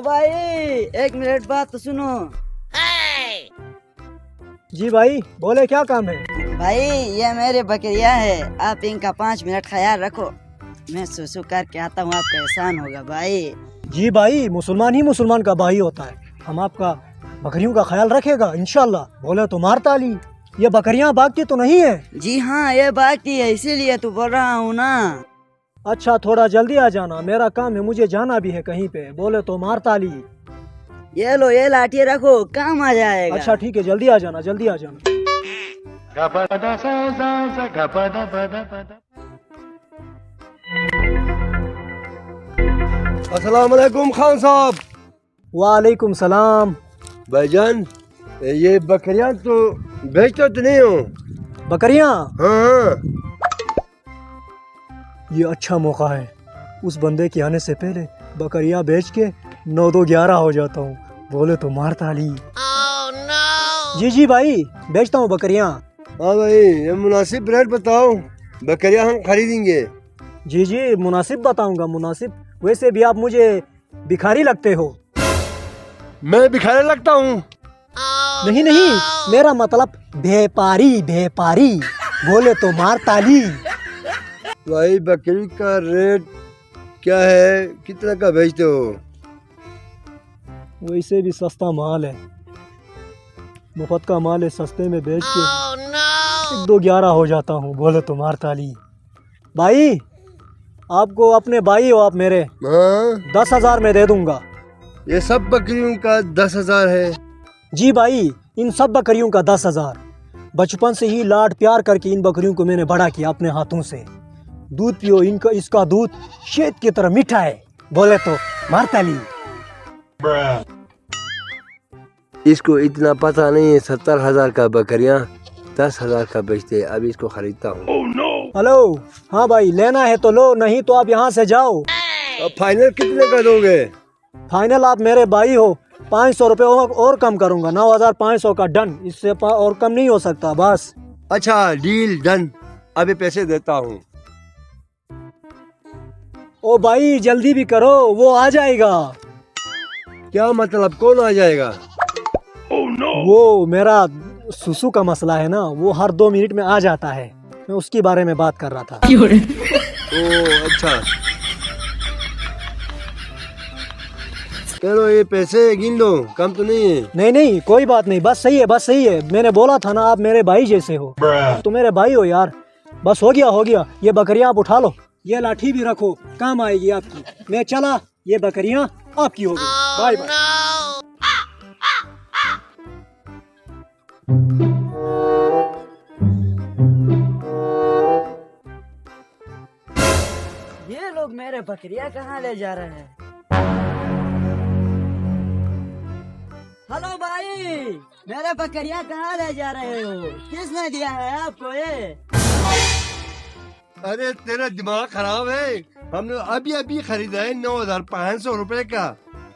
ओ भाई 1 मिनट बात तो सुनो। जी भाई बोले, क्या काम है? भाई ये मेरे बकरियां है, आप इनका 5 मिनट ख्याल रखो। मैं सुसु करके आता हूँ, आपका एहसान होगा भाई। जी भाई, मुसलमान ही मुसलमान का भाई होता है। हम आपका बकरियों का ख्याल रखेगा इंशाल्लाह। बोले तो मार ताली, ये बकरियां भागती तो नहीं है? जी हाँ, ये भागती है, इसीलिए तो बोल रहा हूँ ना। अच्छा थोड़ा जल्दी आ जाना, मेरा काम है, मुझे जाना भी है कहीं पे। बोले तो मार ताली। ये लो, ये लाठी रखो, काम आ जाएगा। अच्छा ठीक है, जल्दी आ जाना, जल्दी आ जाना। अस्सलाम वालेकुम खान साहब। वालेकुम सलाम। भाईजान, ये बकरियां तो बेचते तो नहीं हो? बकरियां? हाँ। ये अच्छा मौका है, उस बंदे के आने से पहले बकरियां बेच के 9-2-11 हो जाता हूँ। बोले तो मार ताली। जी भाई, बेचता हूँ बकरियां। हाँ भाई, ये मुनासिब रेट बताओ, बकरियां हम खरीदेंगे। जी मुनासिब बताऊंगा, मुनासिब। वैसे भी आप मुझे भिखारी लगते हो। मैं भिखारी लगता हूँ? नहीं, मेरा मतलब व्यापारी। बोले तो मार ताली। भाई बकरी का रेट क्या है, कितना का बेचते हो? वैसे भी सस्ता माल है, मुफ्त का माल है, सस्ते में बेच के 1-2-11 हो जाता हूँ। बोले तो मार ताली। भाई आपको अपने भाई हो आप मेरे, हाँ। 10,000 में दे दूंगा। ये सब बकरियों का 10,000 है? जी भाई, इन सब बकरियों का 10,000। बचपन से ही लाड प्यार करके इन बकरियों को मैंने बड़ा किया अपने हाथों से। दूध पियो इनका, इसका दूध शहद की तरह मीठा है। बोले तो मार ताली। इसको इतना पता नहीं है, 70,000 का बकरियां 10,000 का बेचते। अब इसको खरीदता हूँ। हेलो, हाँ भाई, लेना है तो लो, नहीं तो आप यहाँ से जाओ। अब फाइनल कितने का दोगे? फाइनल आप मेरे भाई हो, 500 रुपये और कम करूँगा। 9,500 का डन, इससे और कम नहीं हो सकता बस। अच्छा डील डन, अभी पैसे देता हूँ। ओ भाई जल्दी भी करो, वो आ जाएगा। क्या मतलब, कौन आ जाएगा? वो मेरा सुसु का मसला है ना, वो हर 2 मिनट में आ जाता है। मैं उसके बारे में बात कर रहा था। ओ अच्छा, चलो ये पैसे गिन लो, कम तो नहीं है? नहीं कोई बात नहीं, बस सही है। मैंने बोला था ना, आप मेरे भाई जैसे हो, तो मेरे भाई हो यार। बस हो गया। ये बकरियां आप उठा लो, ये लाठी भी रखो, काम आएगी आपकी। मैं चला, ये बकरियां आपकी होगी। Bye bye. ये लोग मेरे बकरियां कहाँ ले जा रहे हैं? हेलो भाई, मेरे बकरियां कहाँ ले जा रहे हो? किसने दिया है आपको ये? अरे तेरा दिमाग खराब है, हमने अभी खरीदा है 9,500 रुपए का।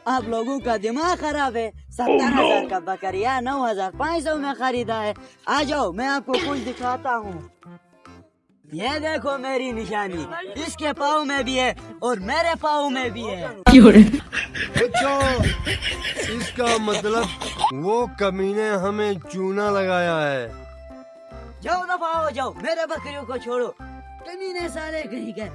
आप लोगों का दिमाग खराब है। 70,000 का बकरिया 9,500 में खरीदा है। आ जाओ, मैं आपको कुछ दिखाता हूँ। ये देखो मेरी निशानी, इसके पाँव में भी है और मेरे पाँव में भी है। अच्छा, इसका मतलब वो कमीने हमें चूना लगाया है। जाओ दफा हो जाओ, मेरे बकरियों को छोड़ो, कमीने साले कहीं के।